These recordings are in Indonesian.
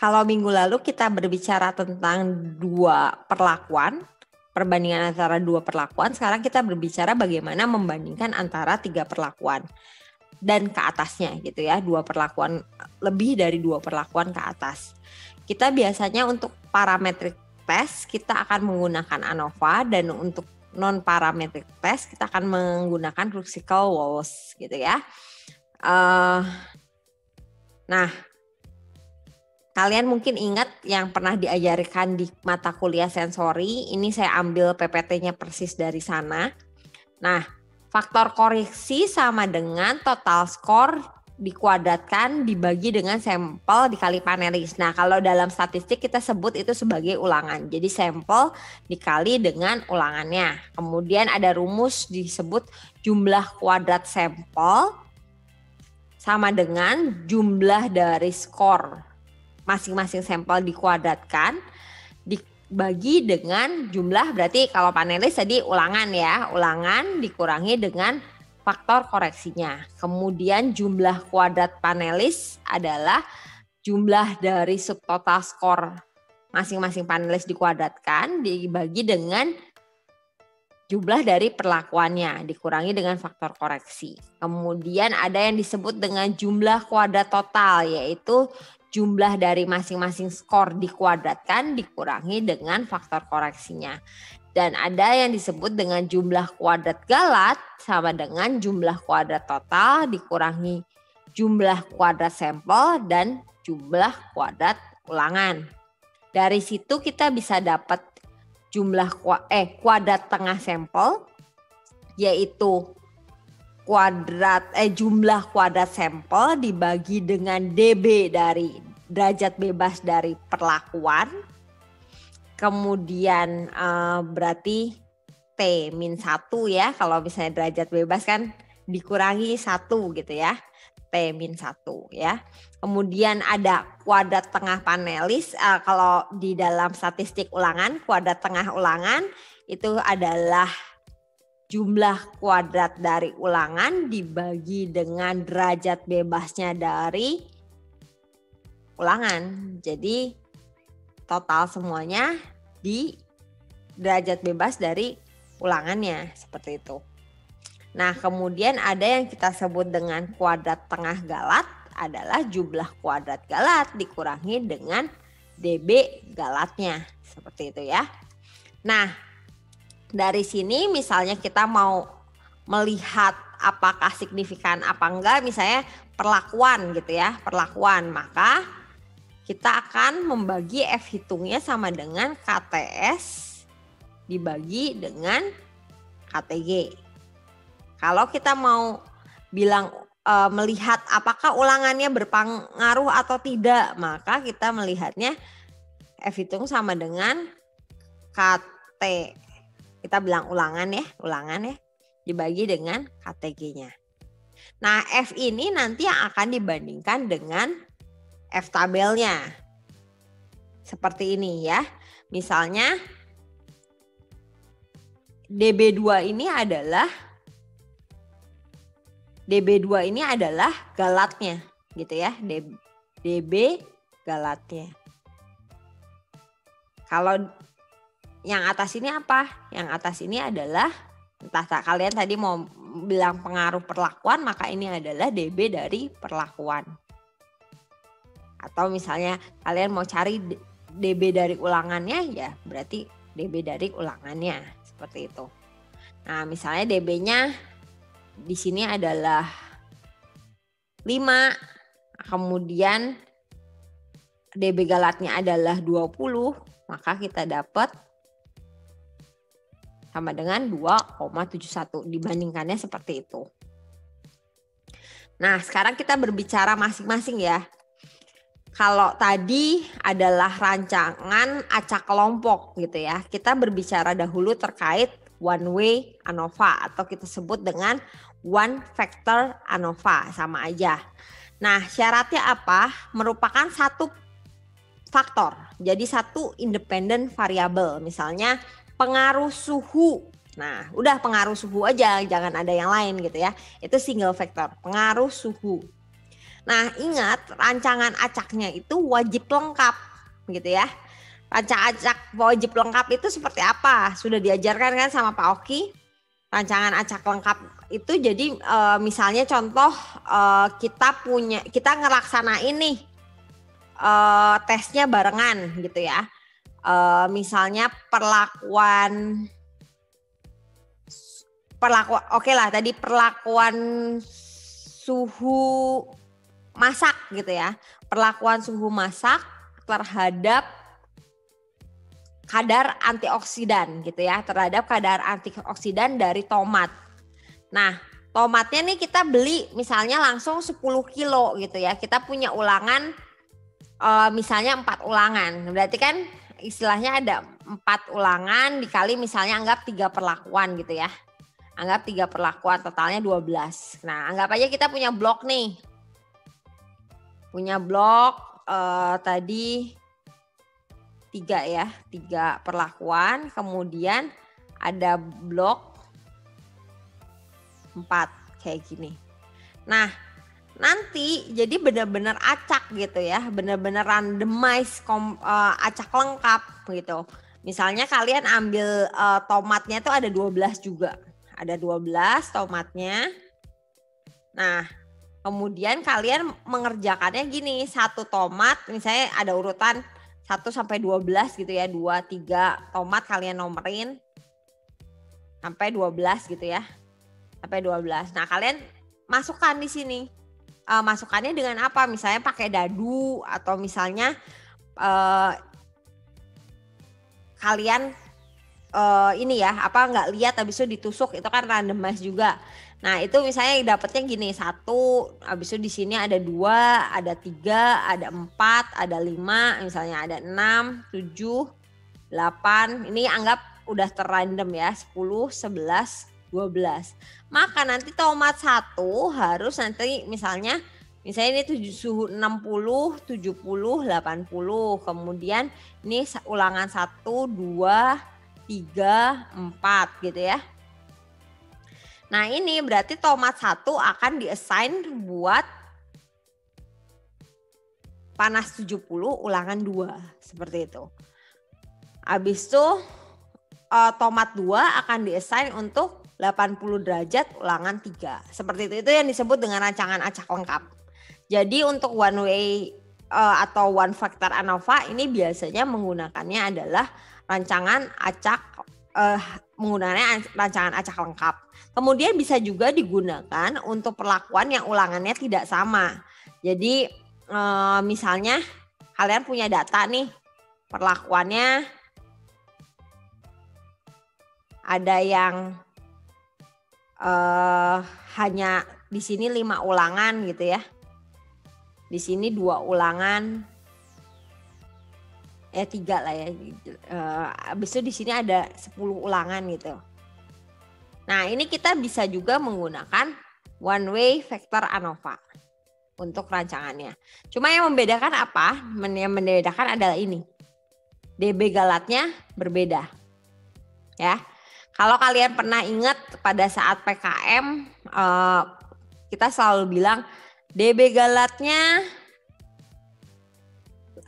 Kalau minggu lalu kita berbicara tentang dua perlakuan, perbandingan antara dua perlakuan, sekarang kita berbicara bagaimana membandingkan antara tiga perlakuan dan ke atasnya gitu ya, dua perlakuan, lebih dari dua perlakuan ke atas. Kita biasanya untuk parametric test kita akan menggunakan ANOVA, dan untuk non parametric test kita akan menggunakan Kruskal-Walsh gitu ya. Nah, kalian mungkin ingat yang pernah diajarkan di mata kuliah sensori, ini saya ambil PPT-nya persis dari sana. Nah, faktor koreksi sama dengan total skor dikuadratkan dibagi dengan sampel dikali panelis. Nah, kalau dalam statistik kita sebut itu sebagai ulangan. Jadi sampel dikali dengan ulangannya. Kemudian ada rumus disebut jumlah kuadrat sampel sama dengan jumlah dari skor masing-masing sampel dikuadratkan dibagi dengan jumlah, berarti kalau panelis tadi ulangan ya, ulangan dikurangi dengan faktor koreksinya. Kemudian jumlah kuadrat panelis adalah jumlah dari subtotal skor masing-masing panelis dikuadratkan dibagi dengan jumlah dari perlakuannya dikurangi dengan faktor koreksi. Kemudian ada yang disebut dengan jumlah kuadrat total, yaitu jumlah dari masing-masing skor dikuadratkan dikurangi dengan faktor koreksinya. Dan ada yang disebut dengan jumlah kuadrat galat sama dengan jumlah kuadrat total dikurangi jumlah kuadrat sampel dan jumlah kuadrat ulangan. Dari situ kita bisa dapat jumlah kuadrat tengah sampel, yaitu jumlah kuadrat sampel dibagi dengan dB dari derajat bebas dari perlakuan. Kemudian berarti T-1 ya, kalau misalnya derajat bebas kan dikurangi 1 gitu ya, T-1 ya. Kemudian ada kuadrat tengah panelis, kalau di dalam statistik ulangan, kuadrat tengah ulangan itu adalah jumlah kuadrat dari ulangan dibagi dengan derajat bebasnya dari ulangan. Jadi total semuanya di derajat bebas dari ulangannya, seperti itu. Nah, kemudian ada yang kita sebut dengan kuadrat tengah galat, adalah jumlah kuadrat galat dikurangi dengan dB galatnya, seperti itu ya. Nah, dari sini misalnya kita mau melihat apakah signifikan apa enggak, misalnya perlakuan gitu ya, perlakuan, maka kita akan membagi F hitungnya sama dengan KTS dibagi dengan KTG. Kalau kita mau bilang melihat apakah ulangannya berpengaruh atau tidak, maka kita melihatnya F hitung sama dengan KT. Kita bilang ulangan ya, dibagi dengan KTG-nya. Nah, F ini nanti yang akan dibandingkan dengan F tabelnya. Seperti ini ya. Misalnya DB2 ini adalah galatnya gitu ya. DB galatnya. Kalau yang atas ini apa? Yang atas ini adalah, entah kalian tadi mau bilang pengaruh perlakuan, maka ini adalah dB dari perlakuan. Atau misalnya kalian mau cari dB dari ulangannya, ya berarti dB dari ulangannya, seperti itu. Nah, misalnya dB-nya di sini adalah 5, kemudian dB galatnya adalah 20, maka kita dapat sama dengan 2,71, dibandingkannya seperti itu. Nah, sekarang kita berbicara masing-masing ya. Kalau tadi adalah rancangan acak kelompok gitu ya, kita berbicara dahulu terkait one way ANOVA atau kita sebut dengan one factor ANOVA, sama aja. Nah, syaratnya apa? Merupakan satu faktor, jadi satu independent variable, misalnya pengaruh suhu. Nah, udah pengaruh suhu aja, jangan ada yang lain gitu ya. Itu single factor, pengaruh suhu. Nah, ingat rancangan acaknya itu wajib lengkap gitu ya. Rancangan acak wajib lengkap itu seperti apa? Sudah diajarkan kan sama Pak Oki? Rancangan acak lengkap itu jadi misalnya contoh kita ngelaksanain nih tesnya barengan gitu ya. Misalnya perlakuan oke lah tadi perlakuan suhu masak gitu ya. Perlakuan suhu masak terhadap kadar antioksidan gitu ya. Terhadap kadar antioksidan dari tomat. Nah, tomatnya nih kita beli misalnya langsung 10 kilo gitu ya. Kita punya ulangan misalnya 4 ulangan. Berarti kan istilahnya ada 4 ulangan dikali misalnya anggap 3 perlakuan gitu ya. Anggap 3 perlakuan totalnya 12. Nah, anggap aja kita punya blok nih. Punya blok tadi 3 ya, 3 perlakuan. Kemudian ada blok 4 kayak gini. Nah, nanti jadi benar-benar acak gitu ya, benar-benar randomize acak lengkap gitu. Misalnya kalian ambil tomatnya itu ada 12 juga. Ada 12 tomatnya. Nah, kemudian kalian mengerjakannya gini, satu tomat misalnya ada urutan 1 sampai 12 gitu ya, 2, 3 tomat kalian nomerin sampai 12 gitu ya. Sampai 12. Nah, kalian masukkan di sini. Masukannya dengan apa? Misalnya pakai dadu atau misalnya kalian ini ya nggak lihat habis itu ditusuk, itu kan randomize juga. Nah, itu misalnya dapatnya gini, 1, habis itu di sini ada 2, ada 3, ada 4, ada 5, misalnya ada 6, 7, 8. Ini anggap udah terrandom ya, 10, 11, 12. Maka nanti tomat 1 harus nanti misalnya ini suhu 60, 70, 80. Kemudian ini ulangan 1, 2, 3, 4 gitu ya. Nah, ini berarti tomat 1 akan diassign buat panas 70 ulangan 2 seperti itu. Habis itu tomat 2 akan diassign untuk 80 derajat ulangan 3. Seperti itu yang disebut dengan rancangan acak lengkap. Jadi untuk one way atau one factor ANOVA ini biasanya menggunakannya adalah rancangan acak menggunakan rancangan acak lengkap. Kemudian bisa juga digunakan untuk perlakuan yang ulangannya tidak sama. Jadi misalnya kalian punya data nih, perlakuannya ada yang hanya di sini 5 ulangan gitu ya. Di sini 2 ulangan. 3 lah ya. Habis itu di sini ada 10 ulangan gitu. Nah, ini kita bisa juga menggunakan one way vector ANOVA untuk rancangannya. Cuma yang membedakan apa? Yang membedakan adalah ini. DB galatnya berbeda. Ya. Kalau kalian pernah ingat pada saat PKM kita selalu bilang DB galatnya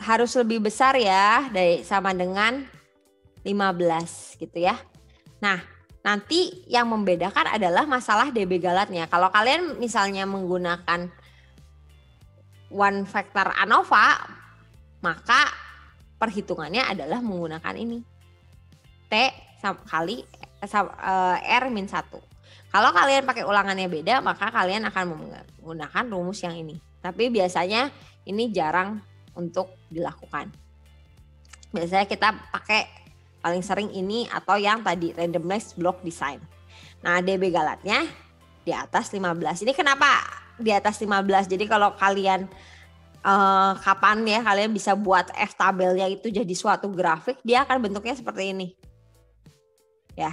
harus lebih besar ya sama dengan 15 gitu ya. Nah, nanti yang membedakan adalah masalah DB galatnya. Kalau kalian misalnya menggunakan one factor ANOVA, maka perhitungannya adalah menggunakan ini. T kali R-1. Kalau kalian pakai ulangannya beda, maka kalian akan menggunakan rumus yang ini. Tapi biasanya ini jarang untuk dilakukan. Biasanya kita pakai paling sering ini atau yang tadi randomized block design. Nah, DB galatnya di atas 15. Ini kenapa di atas 15? Jadi kalau kalian kapan ya kalian bisa buat F tabelnya itu jadi suatu grafik, dia akan bentuknya seperti ini. Ya.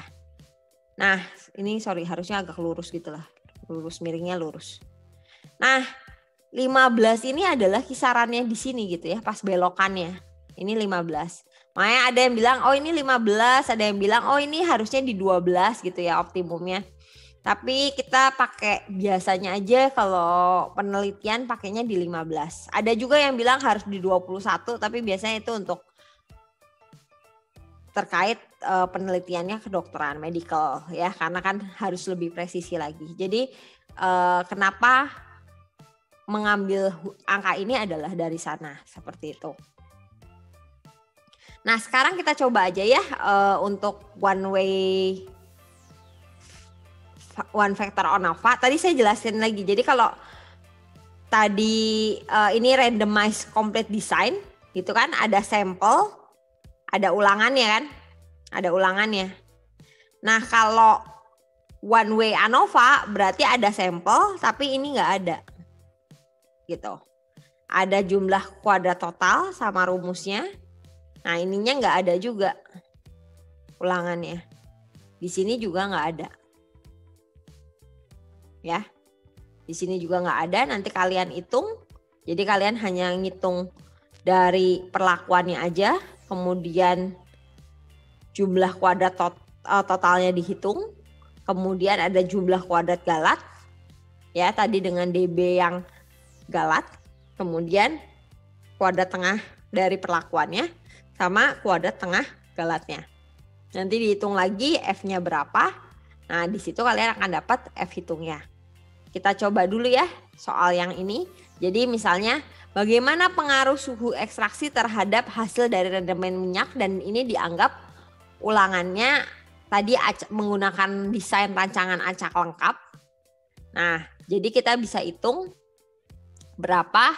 Nah, ini harusnya agak lurus gitu lah. Lurus, miringnya lurus. Nah, 15 ini adalah kisarannya di sini gitu ya, pas belokannya. Ini 15. Makanya ada yang bilang, oh ini 15, ada yang bilang, oh ini harusnya di 12 gitu ya optimumnya. Tapi kita pakai biasanya aja kalau penelitian pakainya di 15. Ada juga yang bilang harus di 21, tapi biasanya itu untuk terkait penelitiannya kedokteran, medical ya, karena kan harus lebih presisi lagi. Jadi kenapa mengambil angka ini adalah dari sana, seperti itu. Nah, sekarang kita coba aja ya untuk one factor ANOVA. Tadi saya jelasin lagi. Jadi kalau tadi ini randomized complete design gitu kan, ada sampel, ada ulangannya kan? Ada ulangannya. Nah, kalau one way ANOVA berarti ada sampel tapi ini nggak ada. Gitu. Ada jumlah kuadrat total sama rumusnya. Nah, ininya nggak ada juga ulangannya. Di sini juga nggak ada. Ya, di sini juga nggak ada. Nanti kalian hitung. Jadi kalian hanya ngitung dari perlakuannya aja. Kemudian jumlah kuadrat totalnya dihitung. Kemudian ada jumlah kuadrat galat. Ya, tadi dengan DB yang galat. Kemudian kuadrat tengah dari perlakuannya. Sama kuadrat tengah galatnya. Nanti dihitung lagi F-nya berapa. Nah, di situ kalian akan dapat F hitungnya. Kita coba dulu ya soal yang ini. Jadi misalnya bagaimana pengaruh suhu ekstraksi terhadap hasil dari rendemen minyak, dan ini dianggap ulangannya tadi menggunakan desain rancangan acak lengkap. Nah, jadi kita bisa hitung berapa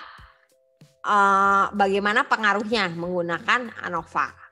bagaimana pengaruhnya menggunakan ANOVA.